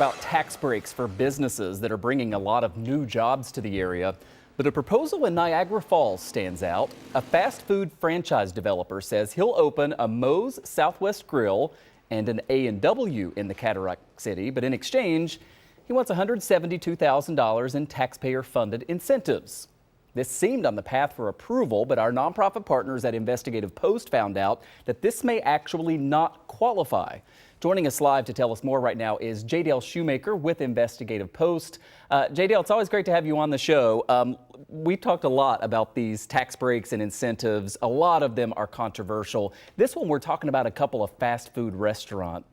About tax breaks for businesses that are bringing a lot of new jobs to the area. But a proposal in Niagara Falls stands out. A fast food franchise developer says he'll open a Moe's Southwest Grill and an A&W in the Cataract City, but in exchange, he wants $172,000 in taxpayer-funded incentives. This seemed on the path for approval, but our nonprofit partners at Investigative Post found out that this may actually not qualify. Joining us live to tell us more right now is Shoemaker with Investigative Post. it's always great to have you on the show. We've talked a lot about these tax breaks and incentives. A lot of them are controversial. This one, we're talking about a couple of fast food restaurant,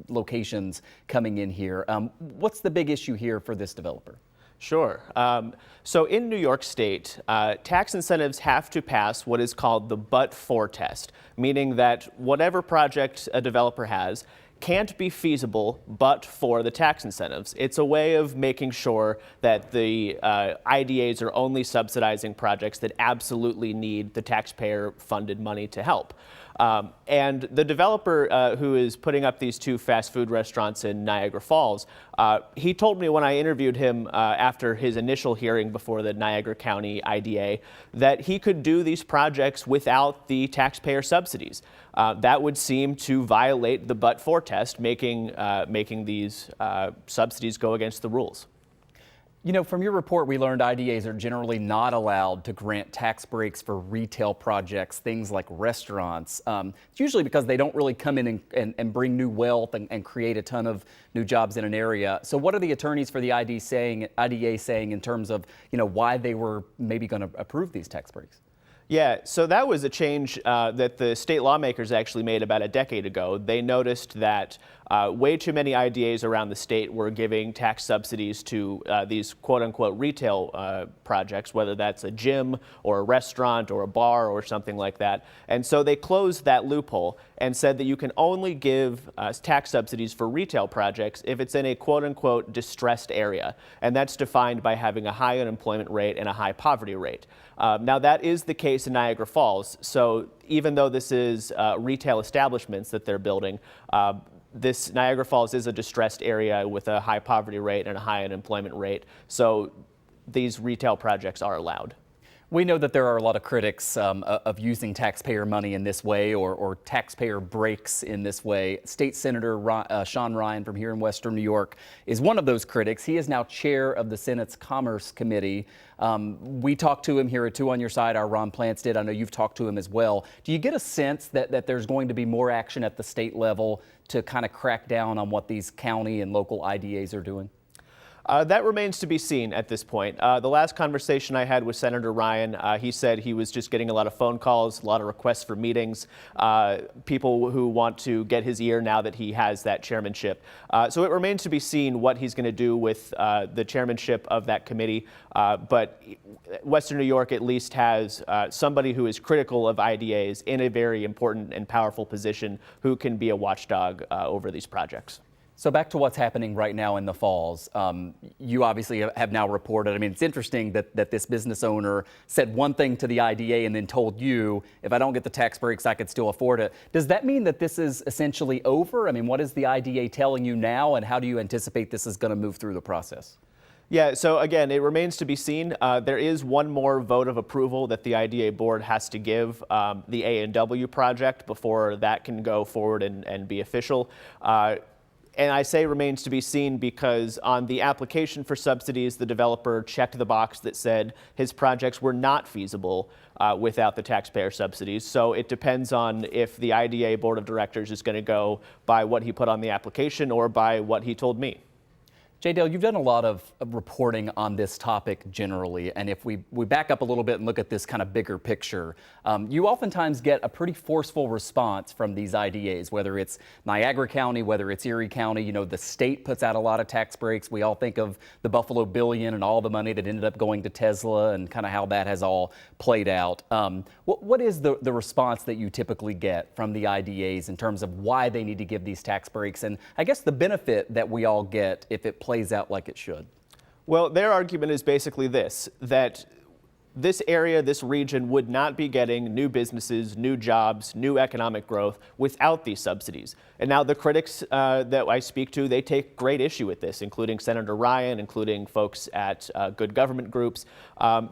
locations coming in here. What's the big issue here for this developer? Sure. So in New York State, tax incentives have to pass what is called the but-for test, meaning that whatever project a developer has can't be feasible but for the tax incentives. It's a way of making sure that the IDAs are only subsidizing projects that absolutely need the taxpayer-funded money to help. And the developer who is putting up these two fast food restaurants in Niagara Falls, he told me when I interviewed him after his initial hearing before the Niagara County IDA that he could do these projects without the taxpayer subsidies. That would seem to violate the but-for test, making these subsidies go against the rules. You know, from your report, we learned IDAs are generally not allowed to grant tax breaks for retail projects, things like restaurants. It's usually because they don't really come in and bring new wealth and create a ton of new jobs in an area. So what are the attorneys for the IDA saying in terms of, why they were maybe going to approve these tax breaks? Yeah, so that was a change that the state lawmakers actually made about a decade ago. They noticed that way too many IDAs around the state were giving tax subsidies to these quote-unquote retail projects, whether that's a gym or a restaurant or a bar or something like that. And so they closed that loophole and said that you can only give tax subsidies for retail projects if it's in a quote-unquote distressed area. And that's defined by having a high unemployment rate and a high poverty rate. Now that is the case in Niagara Falls. So even though this is retail establishments that they're building, this Niagara Falls is a distressed area with a high poverty rate and a high unemployment rate. So these retail projects are allowed. We know that there are a lot of critics of using taxpayer money in this way or taxpayer breaks in this way. State Senator Sean Ryan from here in Western New York is one of those critics. He is now chair of the Senate's Commerce Committee. We talked to him here at Two on Your Side. Our Ron Plants did. I know you've talked to him as well. Do you get a sense that there's going to be more action at the state level to kind of crack down on what these county and local IDAs are doing? That remains to be seen at this point. The last conversation I had with Senator Ryan, he said he was just getting a lot of phone calls, a lot of requests for meetings, people who want to get his ear now that he has that chairmanship. So it remains to be seen what he's going to do with the chairmanship of that committee. But Western New York at least has somebody who is critical of IDAs in a very important and powerful position who can be a watchdog over these projects. So back to what's happening right now in the Falls. You obviously have now reported. I mean, it's interesting that this business owner said one thing to the IDA and then told you, if I don't get the tax breaks, I could still afford it. Does that mean that this is essentially over? I mean, what is the IDA telling you now, and how do you anticipate this is going to move through the process? Yeah, so again, it remains to be seen. There is one more vote of approval that the IDA board has to give the A&W project before that can go forward and be official. And I say remains to be seen because on the application for subsidies, the developer checked the box that said his projects were not feasible without the taxpayer subsidies. So it depends on if the IDA board of directors is going to go by what he put on the application or by what he told me. Dale, you've done a lot of reporting on this topic generally, and if we back up a little bit and look at this kind of bigger picture, you oftentimes get a pretty forceful response from these IDAs, whether it's Niagara County, whether it's Erie County. The state puts out a lot of tax breaks. We all think of the Buffalo billion and all the money that ended up going to Tesla and kind of how that has all played out. What is the response that you typically get from the IDAs in terms of why they need to give these tax breaks, and I guess the benefit that we all get if it plays out like it should? Well, their argument is basically this, that this area, this region would not be getting new businesses, new jobs, new economic growth without these subsidies. And now the critics that I speak to, they take great issue with this, including Senator Ryan, including folks at good government groups.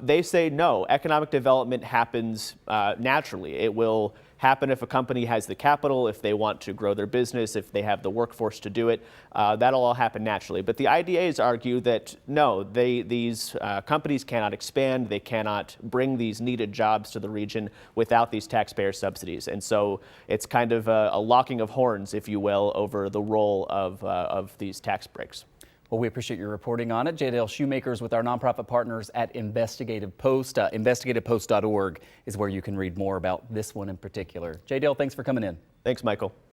They say no, economic development happens naturally. It will happen if a company has the capital, if they want to grow their business, if they have the workforce to do it. That'll all happen naturally. But the IDAs argue that no, these companies cannot expand, they cannot bring these needed jobs to the region without these taxpayer subsidies. And so it's kind of a locking of horns, if you will, over the role of these tax breaks. Well, we appreciate your reporting on it. J. Shoemaker is with our nonprofit partners at Investigative Post. Investigativepost.org is where you can read more about this one in particular. J. Dale, thanks for coming in. Thanks, Michael.